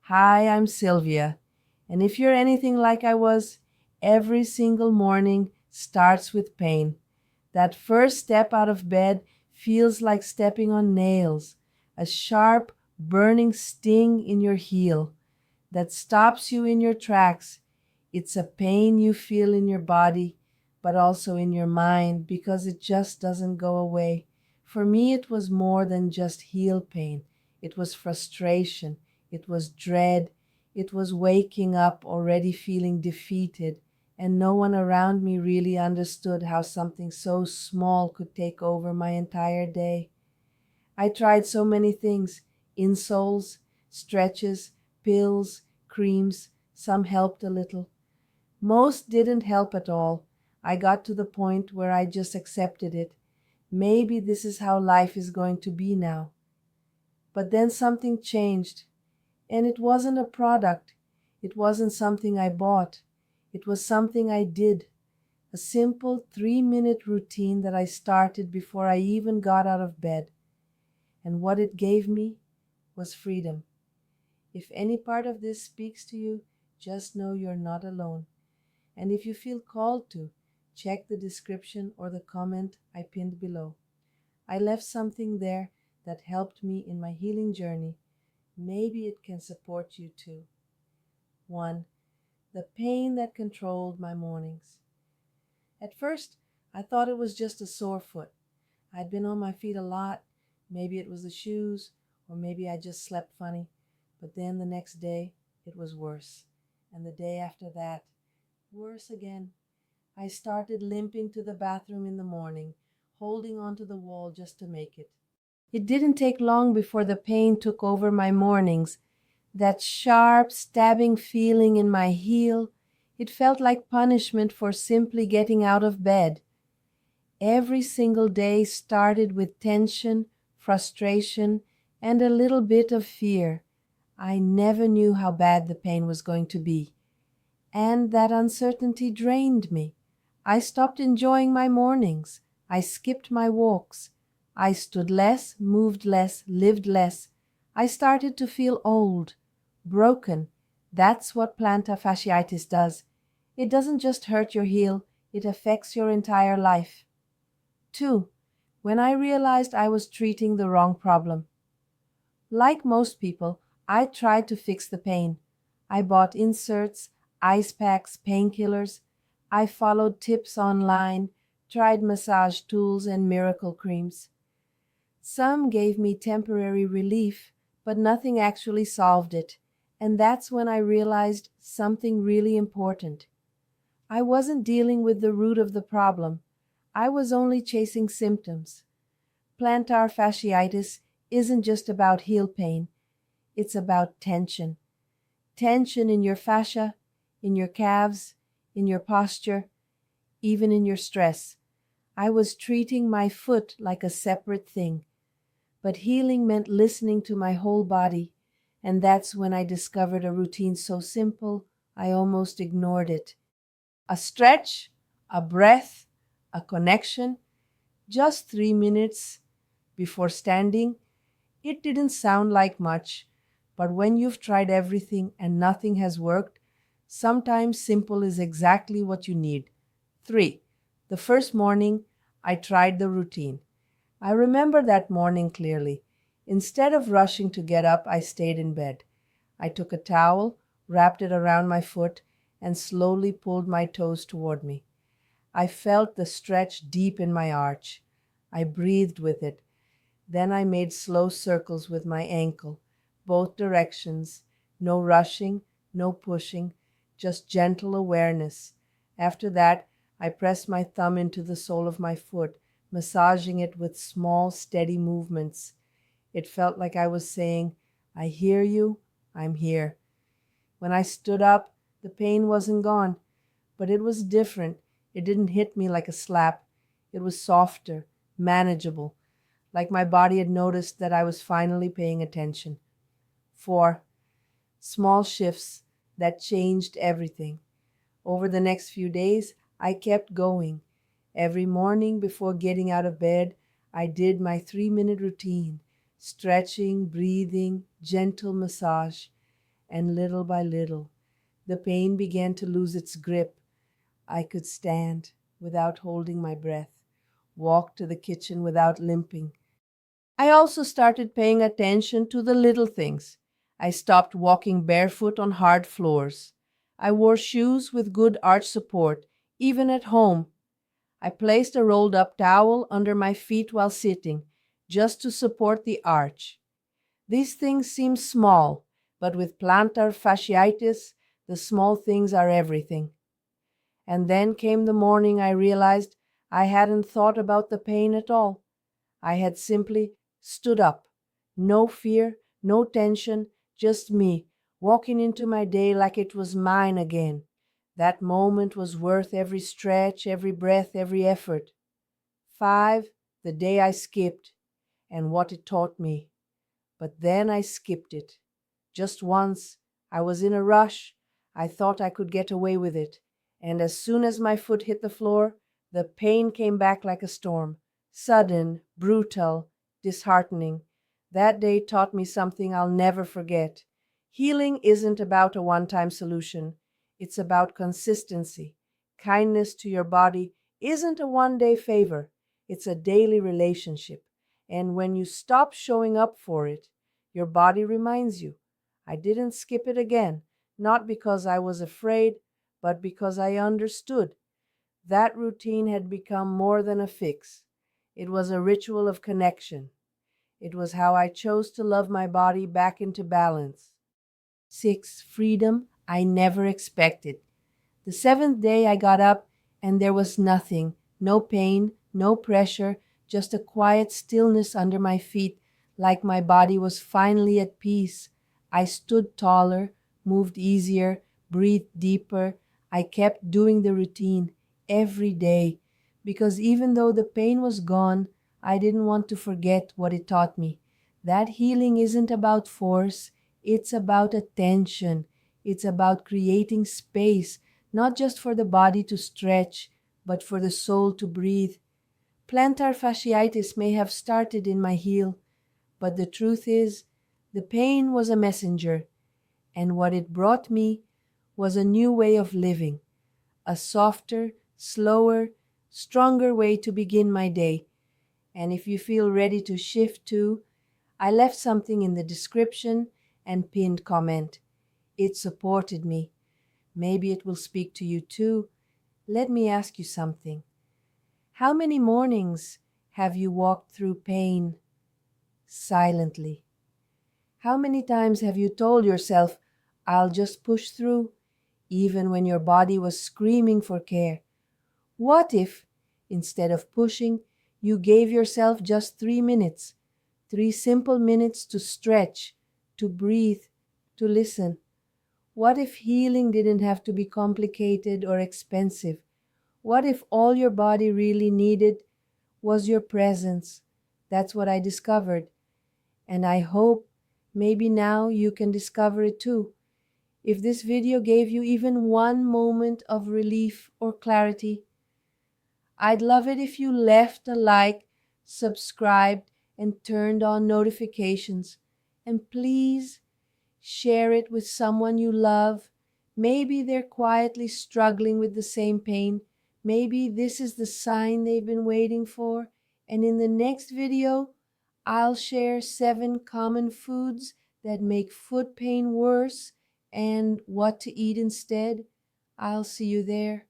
Hi, I'm Sylvia. And if you're anything like I was, every single morning starts with pain. That first step out of bed feels like stepping on nails, a sharp, burning sting in your heel that stops you in your tracks. It's a pain you feel in your body, but also in your mind because it just doesn't go away. For me, it was more than just heel pain. It was frustration. It was dread. It was waking up already feeling defeated, and no one around me really understood how something so small could take over my entire day. I tried so many things: insoles, stretches, pills, creams. Some helped a little. Most didn't help at all. I got to the point where I just accepted it. Maybe this is how life is going to be now. But then something changed, and it wasn't a product. It wasn't something I bought. It was something I did. A simple 3-minute routine that I started before I even got out of bed. And what it gave me was freedom. If any part of this speaks to you, just know you're not alone. And if you feel called to, check the description or the comment I pinned below. I left something there that helped me in my healing journey. Maybe it can support you too. 1. The pain that controlled my mornings. At first, I thought it was just a sore foot. I'd been on my feet a lot. Maybe it was the shoes, or maybe I just slept funny. But then the next day, it was worse. And the day after that, worse again. I started limping to the bathroom in the morning, holding onto the wall just to make it. It didn't take long before the pain took over my mornings. That sharp, stabbing feeling in my heel, it felt like punishment for simply getting out of bed. Every single day started with tension, frustration, and a little bit of fear. I never knew how bad the pain was going to be. And that uncertainty drained me. I stopped enjoying my mornings. I skipped my walks. I stood less, moved less, lived less. I started to feel old, broken. That's what plantar fasciitis does. It doesn't just hurt your heel, it affects your entire life. 2. When I realized I was treating the wrong problem. Like most people, I tried to fix the pain. I bought inserts, ice packs, painkillers. I followed tips online, tried massage tools and miracle creams. Some gave me temporary relief, but nothing actually solved it. And that's when I realized something really important. I wasn't dealing with the root of the problem. I was only chasing symptoms. Plantar fasciitis isn't just about heel pain. It's about tension. Tension in your fascia, in your calves, in your posture, even in your stress. I was treating my foot like a separate thing. But healing meant listening to my whole body, and that's when I discovered a routine so simple I almost ignored it. A stretch, a breath, a connection, just 3 minutes before standing. It didn't sound like much, but when you've tried everything and nothing has worked, sometimes simple is exactly what you need. 3. The first morning, I tried the routine. I remember that morning clearly. Instead of rushing to get up, I stayed in bed. I took a towel, wrapped it around my foot, and slowly pulled my toes toward me. I felt the stretch deep in my arch. I breathed with it. Then I made slow circles with my ankle, both directions. No rushing, no pushing, just gentle awareness. After that, I pressed my thumb into the sole of my foot, massaging it with small, steady movements. It felt like I was saying, "I hear you, I'm here." When I stood up, the pain wasn't gone, but it was different. It didn't hit me like a slap. It was softer, manageable, like my body had noticed that I was finally paying attention. 4. Small shifts that changed everything. Over the next few days, I kept going. Every morning before getting out of bed, I did my 3-minute routine, stretching, breathing, gentle massage. And little by little, the pain began to lose its grip. I could stand without holding my breath, walk to the kitchen without limping. I also started paying attention to the little things. I stopped walking barefoot on hard floors. I wore shoes with good arch support, even at home. I placed a rolled up towel under my feet while sitting, just to support the arch. These things seem small, but with plantar fasciitis, the small things are everything. And then came the morning I realized I hadn't thought about the pain at all. I had simply stood up. No fear, no tension, just me, walking into my day like it was mine again. That moment was worth every stretch, every breath, every effort. 5, the day I skipped, and what it taught me. But then I skipped it. Just once. I was in a rush. I thought I could get away with it. And as soon as my foot hit the floor, the pain came back like a storm. Sudden, brutal, disheartening. That day taught me something I'll never forget. Healing isn't about a one-time solution. It's about consistency. Kindness to your body isn't a one-day favor. It's a daily relationship. And when you stop showing up for it, your body reminds you. I didn't skip it again, not because I was afraid, but because I understood. That routine had become more than a fix. It was a ritual of connection. It was how I chose to love my body back into balance. 6. Freedom I never expected. The 7th day I got up and there was nothing, no pain, no pressure, just a quiet stillness under my feet, like my body was finally at peace. I stood taller, moved easier, breathed deeper. I kept doing the routine every day because even though the pain was gone, I didn't want to forget what it taught me. That healing isn't about force, it's about attention. It's about creating space, not just for the body to stretch, but for the soul to breathe. Plantar fasciitis may have started in my heel, but the truth is, the pain was a messenger, and what it brought me was a new way of living, a softer, slower, stronger way to begin my day. And if you feel ready to shift too, I left something in the description and pinned comment. It supported me. Maybe it will speak to you too. Let me ask you something. How many mornings have you walked through pain silently? How many times have you told yourself, I'll just push through, even when your body was screaming for care? What if, instead of pushing, you gave yourself just 3 minutes, 3 simple minutes to stretch, to breathe, to listen? What if healing didn't have to be complicated or expensive? What if all your body really needed was your presence? That's what I discovered. And I hope maybe now you can discover it too. If this video gave you even one moment of relief or clarity, I'd love it if you left a like, subscribed, and turned on notifications. And please share it with someone you love. Maybe they're quietly struggling with the same pain. Maybe this is the sign they've been waiting for. And in the next video, I'll share 7 common foods that make foot pain worse and what to eat instead. I'll see you there.